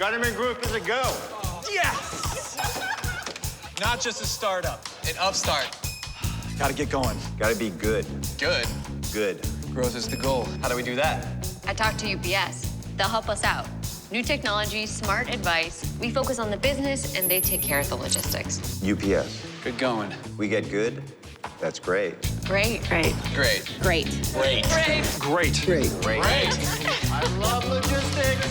Gunnerman Group is a go. Yes! Not just a startup, an upstart. Gotta get going. Gotta be good. Good. Good. Growth is the goal. How do we do that? I talked to UPS. They'll help us out. New technology, smart advice. We focus on the business and they take care of the logistics. UPS. Good going. We get good. That's great. Great. Great. Great. Great. Great. Great. I love logistics.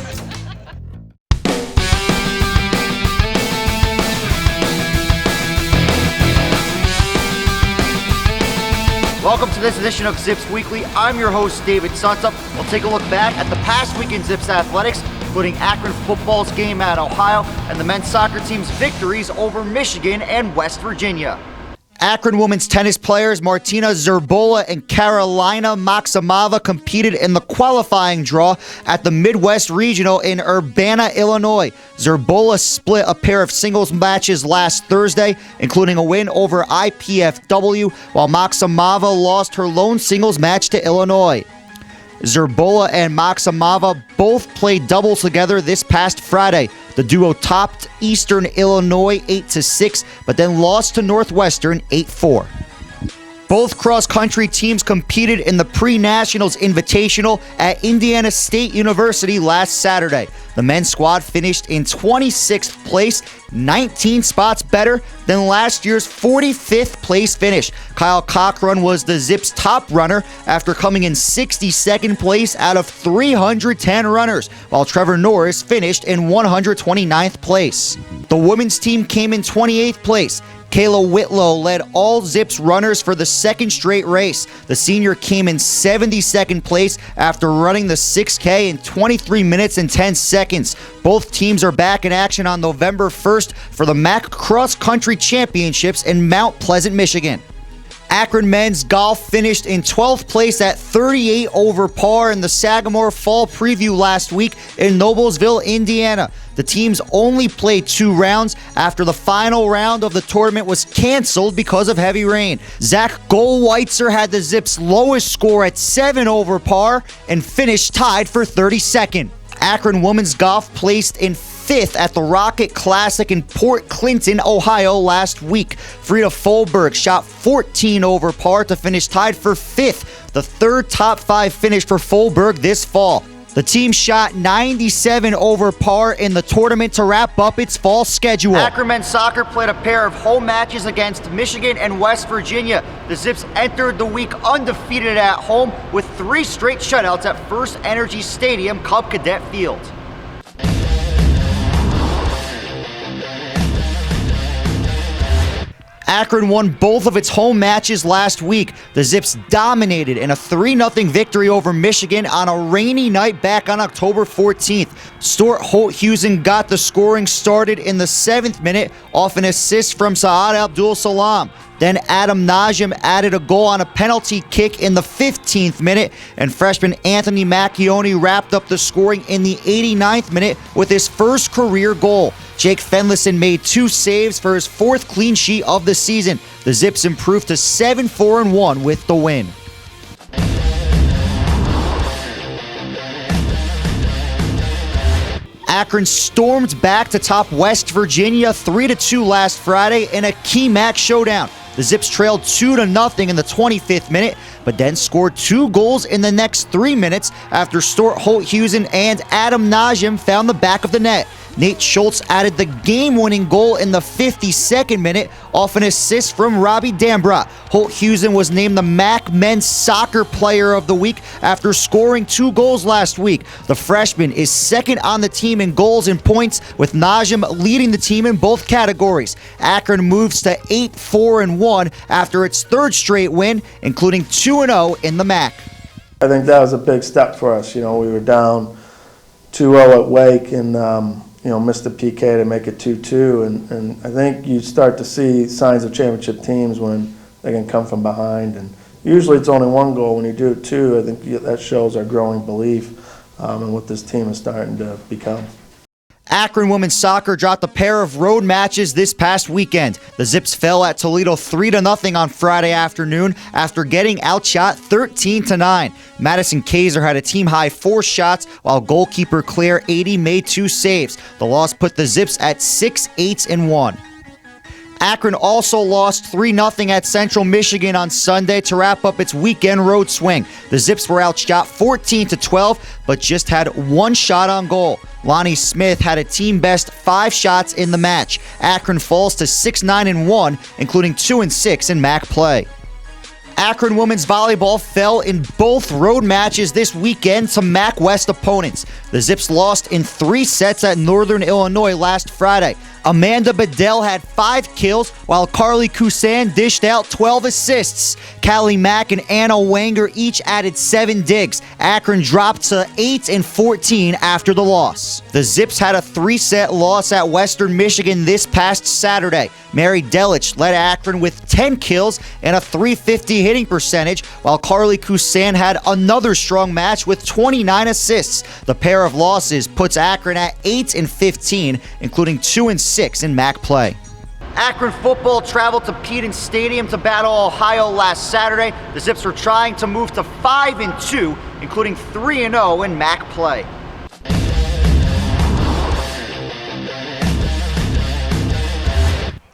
Welcome to this edition of Zips Weekly. I'm your host, David Suntup. We'll take a look back at the past week in Zips athletics, including Akron football's game at Ohio and the men's soccer team's victories over Michigan and West Virginia. Akron women's tennis players Martina Zerbola and Carolina Maximova competed in the qualifying draw at the Midwest Regional in Urbana, Illinois. Zerbola split a pair of singles matches last Thursday, including a win over IPFW, while Maximova lost her lone singles match to Illinois. Zerbola and Maximova both played doubles together this past Friday. The duo topped Eastern Illinois 8-6, but then lost to Northwestern 8-4. Both cross-country teams competed in the Pre-Nationals Invitational at Indiana State University last Saturday. The men's squad finished in 26th place, 19 spots better than last year's 45th place finish. Kyle Cochran was the Zips' top runner after coming in 62nd place out of 310 runners, while Trevor Norris finished in 129th place. The women's team came in 28th place. Kayla Whitlow led all Zips runners for the second straight race. The senior came in 72nd place after running the 6K in 23 minutes and 10 seconds. Both teams are back in action on November 1st for the MAC Cross Country Championships in Mount Pleasant, Michigan. Akron men's golf finished in 12th place at 38 over par in the Sagamore Fall Preview last week in Noblesville, Indiana. The teams only played 2 rounds after the final round of the tournament was canceled because of heavy rain. Zach Goldweitzer had the Zips' lowest score at 7 over par and finished tied for 32nd. Akron women's golf placed in 5th at the Rocket Classic in Port Clinton, Ohio last week. Frida Folberg shot 14 over par to finish tied for 5th, the third top 5 finish for Folberg this fall. The team shot 97 over par in the tournament to wrap up its fall schedule. Akron men's soccer played a pair of home matches against Michigan and West Virginia. The Zips entered the week undefeated at home with 3 straight shutouts at First Energy Stadium, Cub Cadet Field. Akron won both of its home matches last week. The Zips dominated in a 3-0 victory over Michigan on a rainy night back on October 14th. Stuart Holthusen got the scoring started in the 7th minute off an assist from Saad Abdul-Salam. Then Adam Najim added a goal on a penalty kick in the 15th minute, and freshman Anthony Macchione wrapped up the scoring in the 89th minute with his first career goal. Jake Fenlison made 2 saves for his 4th clean sheet of the season. The Zips improved to 7-4-1 with the win. Akron stormed back to top West Virginia 3-2 last Friday in a key MAC showdown. The Zips trailed 2-0 in the 25th minute, but then scored 2 goals in the next 3 minutes after Stuart Holthusen and Adam Najim found the back of the net. Nate Schultz added the game-winning goal in the 52nd minute off an assist from Robbie Dambrot. Holthusen was named the MAC Men's Soccer Player of the Week after scoring 2 goals last week. The freshman is second on the team in goals and points, with Najim leading the team in both categories. Akron moves to 8-4-1 after its 3rd straight win, including 2-0 in the MAC. I think that was a big step for us. You know, we were down 2-0 at Wake and missed the PK to make it 2-2, and I think you start to see signs of championship teams when they can come from behind, and usually it's only 1 goal. When you do 2, I think that shows our growing belief in what this team is starting to become. Akron women's soccer dropped a pair of road matches this past weekend. The Zips fell at Toledo 3-0 on Friday afternoon after getting outshot 13-9. Madison Kaiser had a team-high 4 shots, while goalkeeper Claire 80 made 2 saves. The loss put the Zips at 6-8-1. Akron also lost 3-0 at Central Michigan on Sunday to wrap up its weekend road swing. The Zips were outshot 14-12, but just had 1 shot on goal. Lonnie Smith had a team-best 5 shots in the match. Akron falls to 6-9-1, including 2-6 in MAC play. Akron women's volleyball fell in both road matches this weekend to MAC West opponents. The Zips lost in 3 sets at Northern Illinois last Friday. Amanda Bedell had 5 kills, while Carly Kusan dished out 12 assists. Callie Mack and Anna Wanger each added 7 digs. Akron dropped to 8-14 after the loss. The Zips had a 3-set loss at Western Michigan this past Saturday. Mary Delich led Akron with 10 kills and a .350 hitting percentage, while Carly Kusan had another strong match with 29 assists. The pair of losses puts Akron at 8-15, including 2-6 in MAC play. Akron football traveled to Peden Stadium to battle Ohio last Saturday. The Zips were trying to move to 5-2, including 3-0 in MAC play.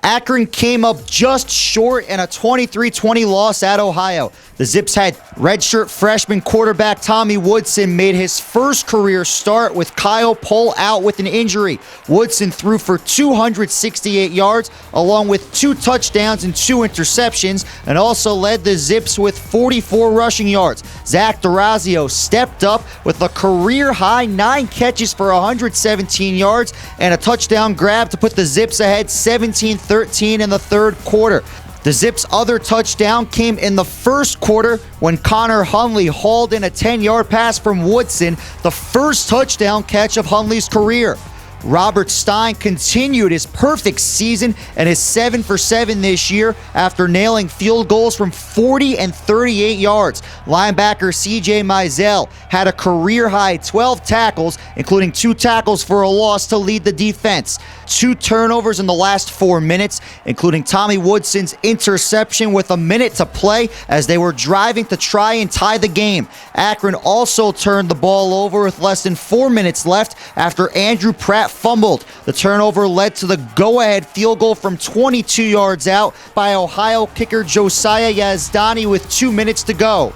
Akron came up just short in a 23-20 loss at Ohio. The Zips had redshirt freshman quarterback Tommy Woodson made his first career start with Kyle Pohl out with an injury. Woodson threw for 268 yards along with 2 touchdowns and 2 interceptions, and also led the Zips with 44 rushing yards. Zach D'Orazio stepped up with a career-high 9 catches for 117 yards and a touchdown grab to put the Zips ahead 17-13 in the third quarter. The Zips' other touchdown came in the first quarter when Connor Hundley hauled in a 10-yard pass from Woodson, the first touchdown catch of Hundley's career. Robert Stein continued his perfect season and is 7 for 7 this year after nailing field goals from 40 and 38 yards. Linebacker CJ Mizell had a career-high 12 tackles, including 2 tackles for a loss to lead the defense. 2 turnovers in the last 4 minutes, including Tommy Woodson's interception with a minute to play as they were driving to try and tie the game. Akron also turned the ball over with less than 4 minutes left after Andrew Pratt fumbled. The turnover led to the go-ahead field goal from 22 yards out by Ohio kicker Josiah Yazdani with 2 minutes to go.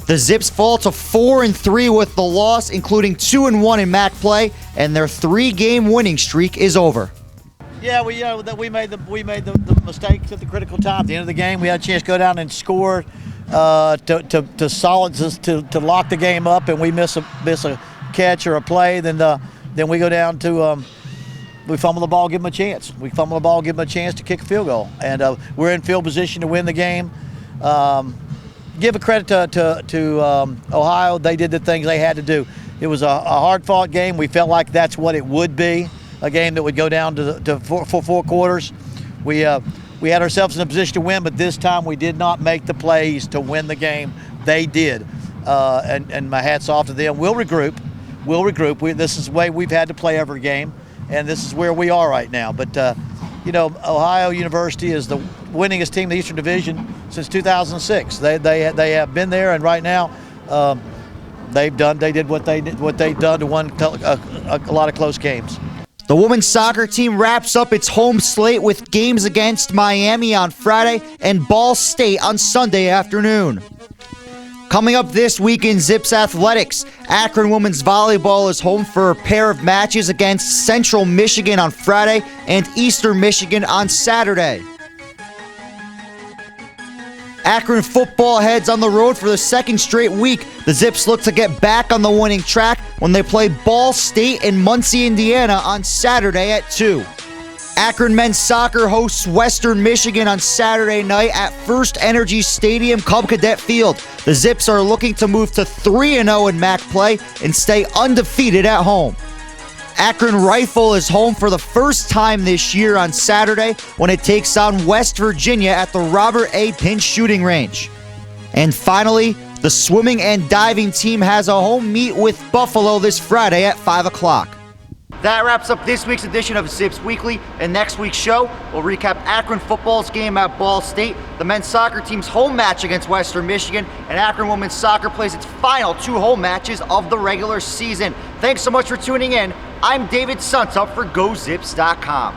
The Zips fall to 4-3 with the loss, including 2-1 in MAC play, and their 3-game winning streak is over. Yeah, we made the mistakes at the critical time. At the end of the game, we had a chance to go down and score to lock the game up, and we miss a catch or a play. Then we go down to we fumble the ball, give them a chance. We fumble the ball, give them a chance to kick a field goal, and we're in field position to win the game. Give a credit to Ohio. They did the things they had to do. It was a hard-fought game. We felt like that's what it would be, a game that would go down to 4 quarters. We had ourselves in a position to win, but this time we did not make the plays to win the game. They did, and my hat's off to them. We'll regroup. This is the way we've had to play every game, and this is where we are right now. But Ohio University is the winningest team in the Eastern Division since 2006. They have been there, and right now they did what they've done to win a lot of close games. The women's soccer team wraps up its home slate with games against Miami on Friday and Ball State on Sunday afternoon. Coming up this week in Zips Athletics, Akron women's volleyball is home for a pair of matches against Central Michigan on Friday and Eastern Michigan on Saturday. Akron football heads on the road for the second straight week. The Zips look to get back on the winning track when they play Ball State in Muncie, Indiana on Saturday at 2. Akron men's soccer hosts Western Michigan on Saturday night at First Energy Stadium, Cub Cadet Field. The Zips are looking to move to 3-0 in MAC play and stay undefeated at home. Akron Rifle is home for the first time this year on Saturday when it takes on West Virginia at the Robert A. Pinch Shooting Range. And finally, the swimming and diving team has a home meet with Buffalo this Friday at 5 o'clock. That wraps up this week's edition of Zips Weekly. And next week's show, we'll recap Akron football's game at Ball State, the men's soccer team's home match against Western Michigan, and Akron women's soccer plays its final 2 home matches of the regular season. Thanks so much for tuning in. I'm David Suntup for GoZips.com.